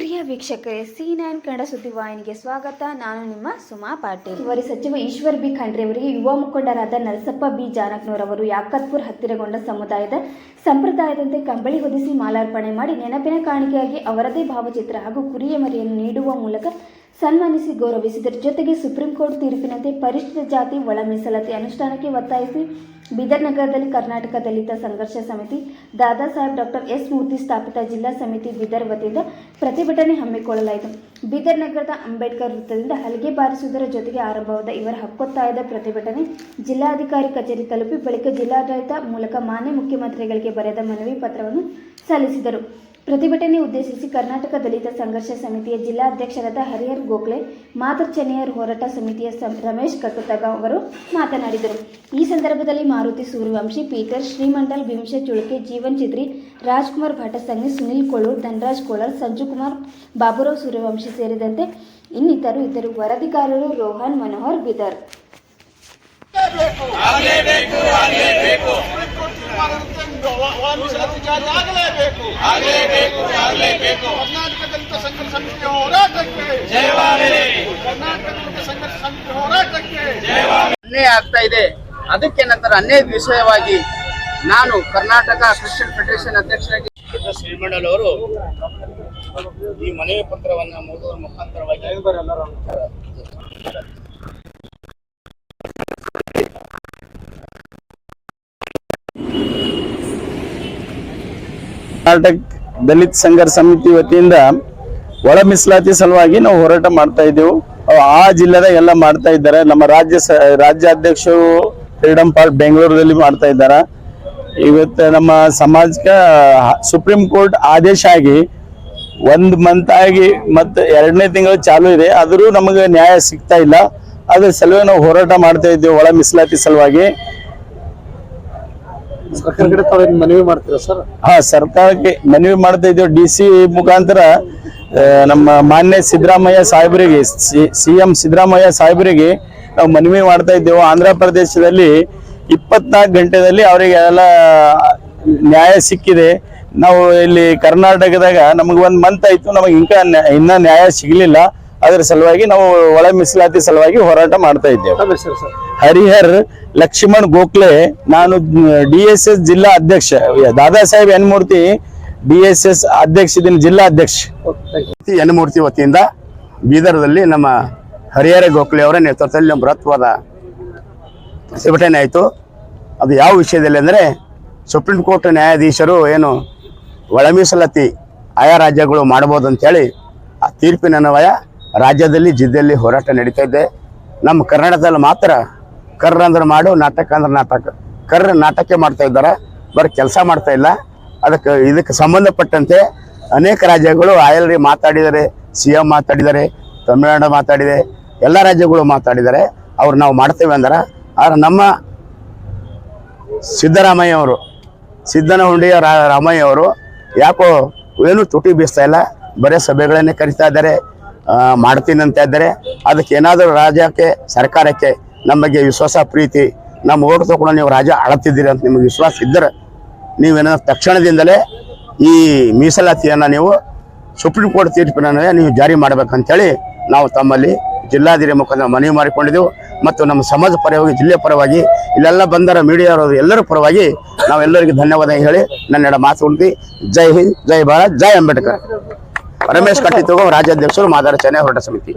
ಪ್ರಿಯ ವೀಕ್ಷಕರೇ, C9 ಕನ್ನಡ ಸುದ್ದಿವಾಹಿನಿಗೆ ಸ್ವಾಗತ. ನಾನು ನಿಮ್ಮ ಸುಮಾ ಪಾಟೀಲ್. ಇವರ ಸಚಿವ ಈಶ್ವರ್ ಬಿ ಖಂಡ್ರೆ ಅವರಿಗೆ ಯುವ ಮುಖಂಡರಾದ ನರಸಪ್ಪ ಬಿ ಜಾನಕ್ನವರವರು ಯಾಕತ್ಪುರ್ ಹತ್ತಿರಗೊಂಡ ಸಮುದಾಯದ ಸಂಪ್ರದಾಯದಂತೆ ಕಂಬಳಿ ಹೊದಿಸಿ ಮಾಲಾರ್ಪಣೆ ಮಾಡಿ ನೆನಪಿನ ಕಾಣಿಕೆಯಾಗಿ ಅವರದೇ ಭಾವಚಿತ್ರ ಹಾಗೂ ಕುರಿಯ ಮರಿಯನ್ನು ನೀಡುವ ಮೂಲಕ ಸನ್ಮಾನಿಸಿ ಗೌರವಿಸಿದರು. ಜೊತೆಗೆ ಸುಪ್ರೀಂ ಕೋರ್ಟ್ ತೀರ್ಪಿನಂತೆ ಪರಿಶಿಷ್ಟ ಜಾತಿ ಒಳ ಮೀಸಲಾತಿ ಅನುಷ್ಠಾನಕ್ಕೆ ಒತ್ತಾಯಿಸಿ ಬೀದರ್ ನಗರದಲ್ಲಿ ಕರ್ನಾಟಕ ದಲಿತ ಸಂಘರ್ಷ ಸಮಿತಿ, ದಾದಾ ಸಾಹೇಬ್ ಡಾಕ್ಟರ್ ಎಸ್ ಮೂರ್ತಿ ಸ್ಥಾಪಿತ ಜಿಲ್ಲಾ ಸಮಿತಿ ಬೀದರ್ ವತಿಯಿಂದ ಪ್ರತಿಭಟನೆ ಹಮ್ಮಿಕೊಳ್ಳಲಾಯಿತು. ಬೀದರ್ ನಗರದ ಅಂಬೇಡ್ಕರ್ ವೃತ್ತದಿಂದ ಹಲಗೆ ಬಾರಿಸುವುದರ ಜೊತೆಗೆ ಆರಂಭವಾದ ಇವರ ಹಕ್ಕೊತ್ತಾಯದ ಪ್ರತಿಭಟನೆ ಜಿಲ್ಲಾಧಿಕಾರಿ ಕಚೇರಿ ತಲುಪಿ ಬಳಿಕ ಜಿಲ್ಲಾಡಳಿತ ಮೂಲಕ ಮಾನ್ಯ ಮುಖ್ಯಮಂತ್ರಿಗಳಿಗೆ ಬರೆದ ಮನವಿ ಪತ್ರವನ್ನು ಸಲ್ಲಿಸಿದರು. ಪ್ರತಿಭಟನೆ ಉದ್ದೇಶಿಸಿ ಕರ್ನಾಟಕ ದಲಿತ ಸಂಘರ್ಷ ಸಮಿತಿಯ ಜಿಲ್ಲಾಧ್ಯಕ್ಷರಾದ ಹರಿಹರ್ ಗೋಖಲೆ, ಮಾದರ್ ಚೆನ್ನಯ್ಯರ್ ಹೋರಾಟ ಸಮಿತಿಯ ರಮೇಶ್ ಕಟ್ಟುತಗ ಅವರು ಮಾತನಾಡಿದರು. ಈ ಸಂದರ್ಭದಲ್ಲಿ ಮಾರುತಿ ಸೂರ್ಯವಂಶಿ, ಪೀಟರ್ ಶ್ರೀಮಂಡಲ್, ಭೀಮಶೆ ಚುಳುಕೆ, ಜೀವನ್ ಚಿತ್ರಿ, ರಾಜ್ಕುಮಾರ್ ಭಾಟಸಂಗಿ, ಸುನಿಲ್ ಕೋಳೂರ್, ಧನರಾಜ್ ಕೋಳರ್, ಸಂಜುಕುಮಾರ್, ಬಾಬುರಾವ್ ಸೂರ್ಯವಂಶಿ ಸೇರಿದಂತೆ ಇನ್ನಿತರು ಇದ್ದರು. ವರದಿಗಾರರು ರೋಹನ್ ಮನೋಹರ್, ಬೀದರ್. ಆಗ್ತಾ ಇದೆ. ಅದಕ್ಕೆ ನಂತರ ಅನೇಕ ವಿಷಯವಾಗಿ ನಾನು ಕರ್ನಾಟಕ ಕ್ರಿಶ್ಚಿಯನ್ ಫೆಡರೇಷನ್ ಅಧ್ಯಕ್ಷರಾಗಿ ಶ್ರೀಮಂಡಲ್ ಅವರು ಈ ಮನವಿ ಪತ್ರವನ್ನು ಓದುವ ಮುಖಾಂತರವಾಗಿ ಕರ್ನಾಟಕ ದಲಿತ ಸಂಘರ್ಷ ಸಮಿತಿ ವತಿಯಿಂದ ಒಳ ಮೀಸಲಾತಿ ಸಲುವಾಗಿ ನಾವು ಹೋರಾಟ ಮಾಡ್ತಾ ಇದ್ದೇವೆ. ಆ ಜಿಲ್ಲೆದಾಗ ಎಲ್ಲ ಮಾಡ್ತಾ ಇದ್ದಾರೆ. ನಮ್ಮ ರಾಜ್ಯಾಧ್ಯಕ್ಷರು ಫ್ರೀಡಂ ಪಾರ್ಕ್ ಬೆಂಗಳೂರಲ್ಲಿ ಮಾಡ್ತಾ ಇದ್ದಾರೆ. ಇವತ್ತು ನಮ್ಮ ಸಮಾಜಕ್ಕೆ ಸುಪ್ರೀಂ ಕೋರ್ಟ್ ಆದೇಶ ಆಗಿ 1 ಮಂತ್ ಆಗಿ ಮತ್ತೆ 2ನೇ ತಿಂಗಳು ಚಾಲು ಇದೆ. ಆದರೂ ನಮಗೆ ನ್ಯಾಯ ಸಿಗ್ತಾ ಇಲ್ಲ. ಅದ್ರ ಸಲುವಾಗಿ ನಾವು ಹೋರಾಟ ಮಾಡ್ತಾ ಇದ್ದೇವೆ ಒಳ ಮೀಸಲಾತಿ ಸಲುವಾಗಿ. ಮನವಿ ಮಾಡ್ತೀರಾ ಸರ್? ಹಾ, ಸರ್ಕಾರಕ್ಕೆ ಮನವಿ ಮಾಡ್ತಾ ಇದ್ದೇವೆ. DC ಮುಖಾಂತರ ನಮ್ಮ ಮಾನ್ಯ ಸಿದ್ದರಾಮಯ್ಯ ಸಾಹೇಬರಿಗೆ, CM ಸಿದ್ದರಾಮಯ್ಯ ಸಾಹೇಬರಿಗೆ ನಾವು ಮನವಿ ಮಾಡ್ತಾ ಇದ್ದೇವೆ. ಆಂಧ್ರ ಪ್ರದೇಶದಲ್ಲಿ 24 ಗಂಟೆಯಲ್ಲಿ ಅವರಿಗೆ ಎಲ್ಲ ನ್ಯಾಯ ಸಿಕ್ಕಿದೆ. ನಾವು ಇಲ್ಲಿ ಕರ್ನಾಟಕದಾಗ ನಮಗೆ 1 ಮಂತ್ ಆಯ್ತು, ನಮಗೆ ಇನ್ನ ನ್ಯಾಯ ಸಿಗಲಿಲ್ಲ. ಅದರ ಸಲುವಾಗಿ ನಾವು ಒಳ ಮೀಸಲಾತಿ ಸಲುವಾಗಿ ಹೋರಾಟ ಮಾಡ್ತಾ ಇದ್ದೇವೆ. ಹರಿಹರ್ ಲಕ್ಷ್ಮಣ್ ಗೋಖಲೆ, ನಾನು DSS ಜಿಲ್ಲಾ ಅಧ್ಯಕ್ಷ. ದಾದಾ ಸಾಹೇಬ್ ಎನ್ ಮೂರ್ತಿ DSS ಅಧ್ಯಕ್ಷ ಇದ್ದೀನಿ, ಜಿಲ್ಲಾ ಅಧ್ಯಕ್ಷ. ಎನ್ ಮೂರ್ತಿ ವತಿಯಿಂದ ಬೀದರ್ದಲ್ಲಿ ನಮ್ಮ ಹರಿಹರ ಗೋಖಲೆ ಅವರ ನೇತೃತ್ವದಲ್ಲಿ ಬೃಹತ್ವಾದ ಪ್ರತಿಭಟನೆ ಆಯಿತು. ಅದು ಯಾವ ವಿಷಯದಲ್ಲಿ ಅಂದರೆ, ಸುಪ್ರೀಂ ಕೋರ್ಟ್ ನ್ಯಾಯಾಧೀಶರು ಏನು ಒಳ ಮೀಸಲಾತಿ ಆಯಾ ರಾಜ್ಯಗಳು ಮಾಡ್ಬೋದು ಅಂತೇಳಿ ಆ ತೀರ್ಪಿನನ್ವಯ ರಾಜ್ಯದಲ್ಲಿ ಜಿಲ್ಲೆಯಲ್ಲಿ ಹೋರಾಟ ನಡೀತಾ ಇದೆ. ನಮ್ಮ ಕರ್ನಾಟಕದಲ್ಲಿ ಮಾತ್ರ ಕರ್ರ ಅಂದ್ರೆ ಮಾಡು, ನಾಟಕ ಅಂದ್ರೆ ನಾಟಕ, ಕರ್ರ ನಾಟಕ ಮಾಡ್ತಾ ಇದ್ದಾರೆ, ಬರೀ ಕೆಲಸ ಮಾಡ್ತಾ ಇಲ್ಲ. ಇದಕ್ಕೆ ಸಂಬಂಧಪಟ್ಟಂತೆ ಅನೇಕ ರಾಜ್ಯಗಳು ಆಯಲ್ರಿ ಮಾತಾಡಿದ್ದಾರೆ, CM ಮಾತಾಡಿದ್ದಾರೆ, ತಮಿಳುನಾಡು ಮಾತಾಡಿದೆ, ಎಲ್ಲ ರಾಜ್ಯಗಳು ಮಾತಾಡಿದ್ದಾರೆ. ಅವ್ರು ನಾವು ಮಾಡ್ತೇವೆ ಅಂದ್ರೆ, ಆದ್ರೆ ನಮ್ಮ ಸಿದ್ದರಾಮಯ್ಯ ಅವರು, ಸಿದ್ದನಹುಂಡಿಯ ರಾಮಯ್ಯ ಅವರು ಯಾಕೋ ಏನು ತುಟಿ ಬೀಸ್ತಾ ಇಲ್ಲ, ಬರೀ ಸಭೆಗಳನ್ನೇ ಕರಿತಾ ಇದ್ದಾರೆ, ಮಾಡ್ತೀನಿ ಅಂತ ಇದ್ದಾರೆ. ಅದಕ್ಕೆ ಏನಾದರೂ ರಾಜ್ಯಕ್ಕೆ, ಸರ್ಕಾರಕ್ಕೆ ನಮ್ಮ ಬಗ್ಗೆ ವಿಶ್ವಾಸ, ಪ್ರೀತಿ, ನಮ್ಮ ಓಟ್ ತಗೊಂಡು ನೀವು ರಾಜ್ಯ ಆಳ್ತಿದ್ದೀರಿ ಅಂತ ನಿಮಗೆ ವಿಶ್ವಾಸ ಇದ್ದರೆ ನೀವೇನಾದ್ರು ತಕ್ಷಣದಿಂದಲೇ ಈ ಮೀಸಲಾತಿಯನ್ನು ನೀವು ಸುಪ್ರೀಂ ಕೋರ್ಟ್ ತೀರ್ಪಿನನ್ವಯ ನೀವು ಜಾರಿ ಮಾಡಬೇಕಂತೇಳಿ ನಾವು ತಮ್ಮಲ್ಲಿ ಜಿಲ್ಲಾಧಿಕಾರಿ ಮುಖಾಂತರ ಮನವಿ ಮಾಡಿಕೊಂಡಿದ್ದೆವು. ಮತ್ತು ನಮ್ಮ ಸಮಾಜ ಪರವಾಗಿ, ಜಿಲ್ಲೆ ಪರವಾಗಿ, ಇಲ್ಲೆಲ್ಲ ಬಂದರ ಮೀಡಿಯಾರವರು ಎಲ್ಲರ ಪರವಾಗಿ ನಾವೆಲ್ಲರಿಗೂ ಧನ್ಯವಾದ ಹೇಳಿ ನನ್ನ ಮಾತು ಉಳಿದಿ. ಜೈ ಹಿಂದ್, ಜೈ ಭಾರತ್, ಜೈ ಅಂಬೇಡ್ಕರ್. ರಮೇಶ್ ಕಟ್ಟಿತುಗೋ, ರಾಜ್ಯಾಧ್ಯಕ್ಷರು, ಮಾದರ ಚೆನ್ನಯ್ಯ ಹೋರಾಟ ಸಮಿತಿ.